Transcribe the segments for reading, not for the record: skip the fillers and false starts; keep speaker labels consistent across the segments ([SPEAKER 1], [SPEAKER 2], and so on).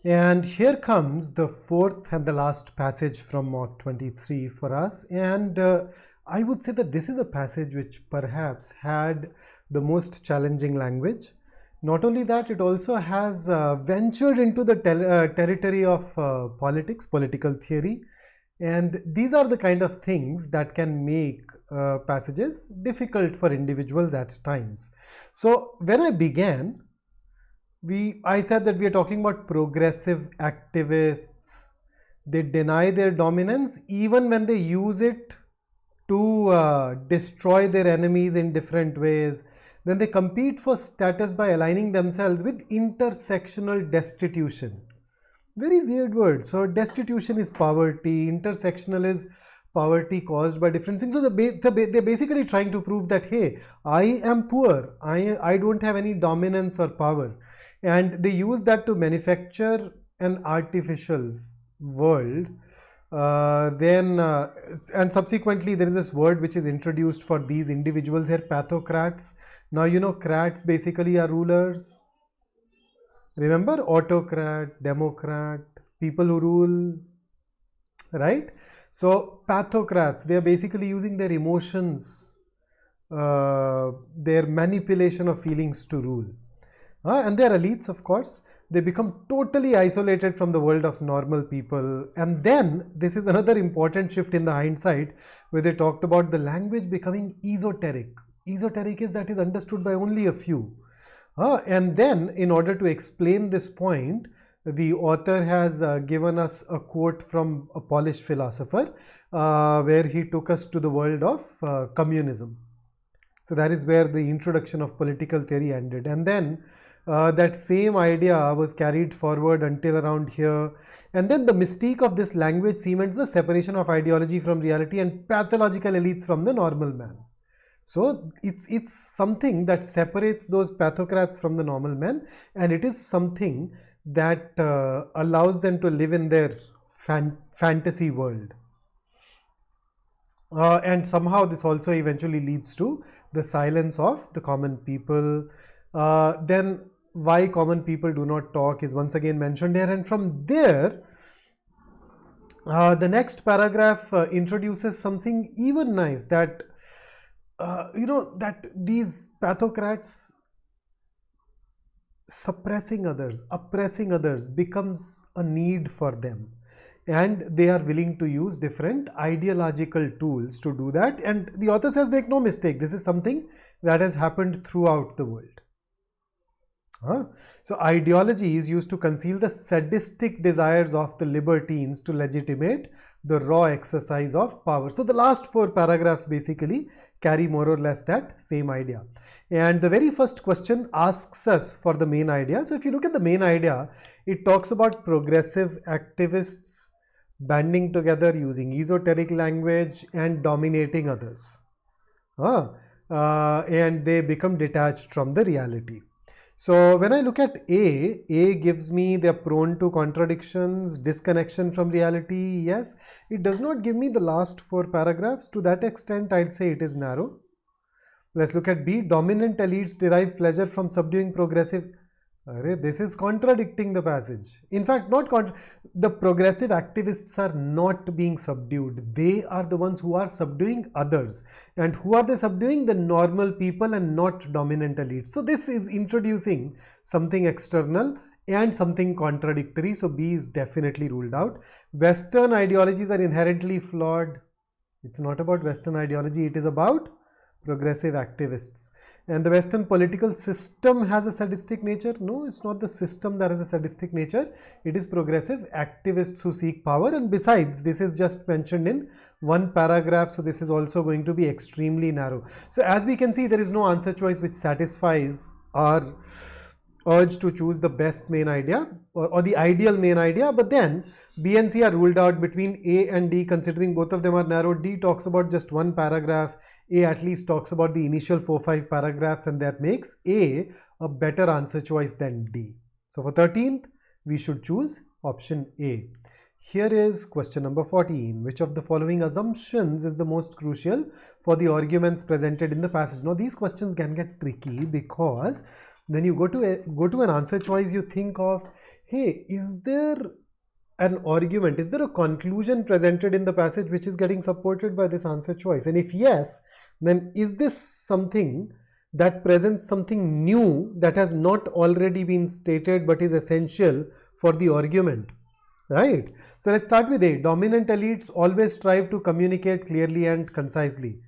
[SPEAKER 1] And here comes the fourth and the last passage from Mock 23 for us. And I would say that this is a passage which perhaps had the most challenging language. Not only that, it also has ventured into the territory of politics, political theory. And these are the kind of things that can make passages difficult for individuals at times. So when I began, I said that we are talking about progressive activists. They deny their dominance even when they use it to destroy their enemies in different ways. Then they compete for status by aligning themselves with intersectional destitution. Very weird word. So destitution is poverty, intersectional is poverty caused by different things. So they're basically trying to prove that, hey, I am poor, I don't have any dominance or power. And they use that to manufacture an artificial world. And subsequently there is this word which is introduced for these individuals here, pathocrats. Now you know crats basically are rulers. Remember, autocrat, democrat, people who rule, right? So pathocrats, they are basically using their emotions, their manipulation of feelings to rule. And they are elites, of course. They become totally isolated from the world of normal people. And then this is another important shift in the hindsight, where they talked about the language becoming esoteric. Esoteric is that is understood by only a few. And then in order to explain this point, the author has given us a quote from a Polish philosopher where he took us to the world of communism. So that is where the introduction of political theory ended. And then that same idea was carried forward until around here. And then the mystique of this language cements the separation of ideology from reality and pathological elites from the normal man. So it's something that separates those pathocrats from the normal man, and it is something that allows them to live in their fantasy world. And somehow this also eventually leads to the silence of the common people. Then why common people do not talk is once again mentioned here, and from there the next paragraph introduces something even nice, that that these pathocrats suppressing others, oppressing others becomes a need for them, and they are willing to use different ideological tools to do that. And the author says, make no mistake, this is something that has happened throughout the world. So ideology is used to conceal the sadistic desires of the libertines to legitimate the raw exercise of power. So the last four paragraphs basically carry more or less that same idea. And the very first question asks us for the main idea. So if you look at the main idea, it talks about progressive activists banding together using esoteric language and dominating others. And they become detached from the reality. So when I look at A gives me they're prone to contradictions, disconnection from reality. Yes, it does not give me the last four paragraphs. To that extent, I'll say it is narrow. Let's look at B. Dominant elites derive pleasure from subduing progressive. This is contradicting the passage. In fact, the progressive activists are not being subdued. They are the ones who are subduing others. And who are they subduing? The normal people and not dominant elites. So this is introducing something external and something contradictory. So B is definitely ruled out. Western ideologies are inherently flawed. It's not about Western ideology. It is about progressive activists. And the Western political system has a sadistic nature. No, it's not the system that has a sadistic nature. It is progressive activists who seek power. And besides, this is just mentioned in one paragraph. So this is also going to be extremely narrow. So as we can see, there is no answer choice which satisfies our urge to choose the best main idea or the ideal main idea. But then B and C are ruled out between A and D, considering both of them are narrow. D talks about just one paragraph. A at least talks about the initial 4-5 paragraphs, and that makes A better answer choice than D. So for 13th, we should choose option A. Here is question number 14. Which of the following assumptions is the most crucial for the arguments presented in the passage? Now these questions can get tricky because when you go to an answer choice, you think of, hey, is there an argument, is there a conclusion presented in the passage which is getting supported by this answer choice? And if yes, then is this something that presents something new that has not already been stated but is essential for the argument, right? So let's start with A. Dominant elites always strive to communicate clearly and concisely.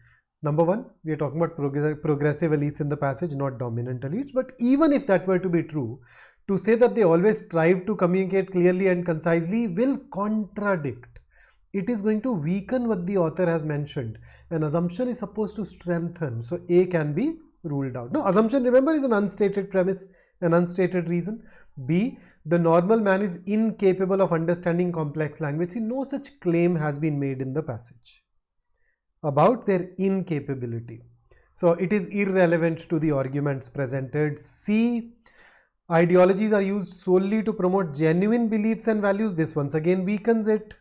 [SPEAKER 1] Number one, we are talking about progressive elites in the passage, not dominant elites. But even if that were to be true, to say that they always strive to communicate clearly and concisely will contradict. It is going to weaken what the author has mentioned. An assumption is supposed to strengthen. So A can be ruled out. No, assumption, remember, is an unstated premise, an unstated reason. B, the normal man is incapable of understanding complex language. See, no such claim has been made in the passage about their incapability. So it is irrelevant to the arguments presented. C, ideologies are used solely to promote genuine beliefs and values. This once again weakens it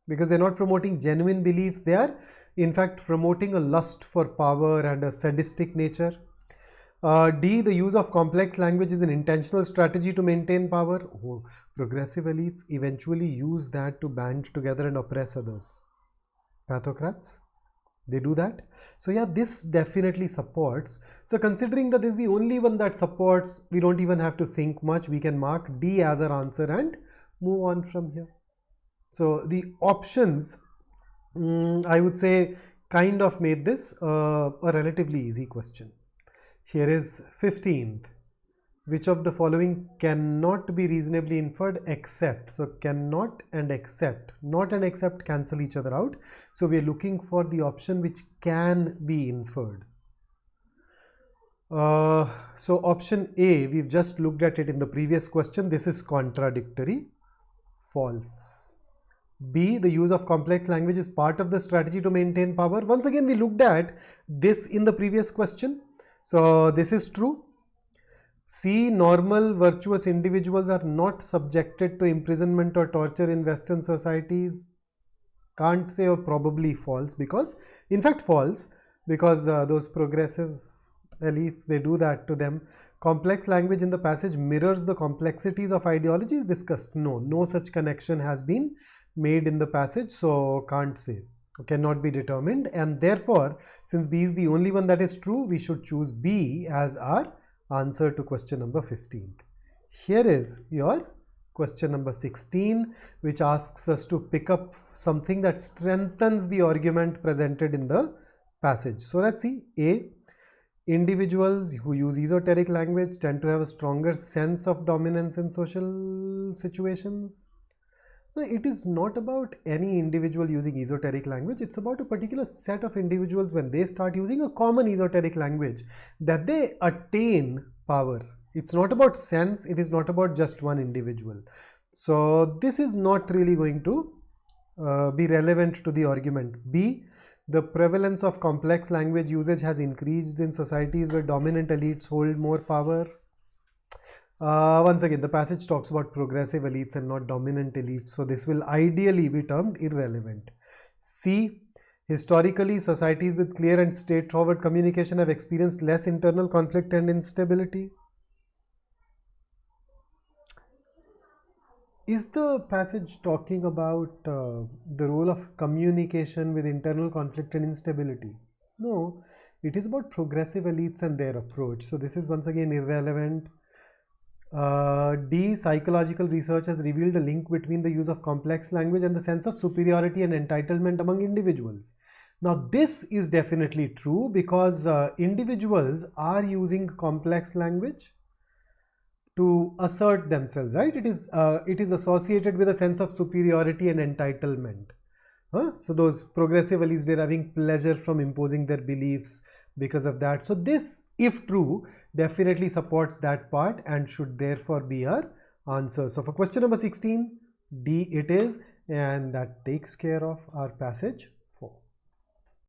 [SPEAKER 1] because they're not promoting genuine beliefs. They are in fact promoting a lust for power and a sadistic nature. D, the use of complex language is an intentional strategy to maintain power. Oh, progressive elites eventually use that to band together and oppress others. Pathocrats, they do that. So yeah, this definitely supports. So considering that this is the only one that supports, we don't even have to think much. We can mark D as our answer and move on from here. So the options, I would say, kind of made this a relatively easy question. Here is 15th. Which of the following cannot be reasonably inferred except? So cannot and except. Not and except cancel each other out. So we are looking for the option which can be inferred. So option A, we've just looked at it in the previous question. This is contradictory. False. B, the use of complex language is part of the strategy to maintain power. Once again, we looked at this in the previous question. So this is true. C, normal virtuous individuals are not subjected to imprisonment or torture in Western societies. Can't say, or probably false, because in fact false, because those progressive elites, they do that to them. Complex language in the passage mirrors the complexities of ideologies discussed. No such connection has been made in the passage, so can't say, cannot be determined, and therefore since B is the only one that is true, we should choose B as our answer to question number 15. Here is your question number 16, which asks us to pick up something that strengthens the argument presented in the passage. So let's see. A, individuals who use esoteric language tend to have a stronger sense of dominance in social situations. No, it is not about any individual using esoteric language. It's about a particular set of individuals when they start using a common esoteric language that they attain power. It's not about sense. It is not about just one individual. So this is not really going to be relevant to the argument. B, the prevalence of complex language usage has increased in societies where dominant elites hold more power. Once again, the passage talks about progressive elites and not dominant elites, so this will ideally be termed irrelevant. C, historically, societies with clear and straightforward communication have experienced less internal conflict and instability. Is the passage talking about the role of communication with internal conflict and instability? No, it is about progressive elites and their approach, so this is once again irrelevant. D, psychological research has revealed a link between the use of complex language and the sense of superiority and entitlement among individuals. Now this is definitely true because individuals are using complex language to assert themselves, right? It is associated with a sense of superiority and entitlement. So those progressive elites, they're having pleasure from imposing their beliefs because of that. So this, if true, definitely supports that part and should therefore be our answer. So for question number 16, D it is, and that takes care of our passage.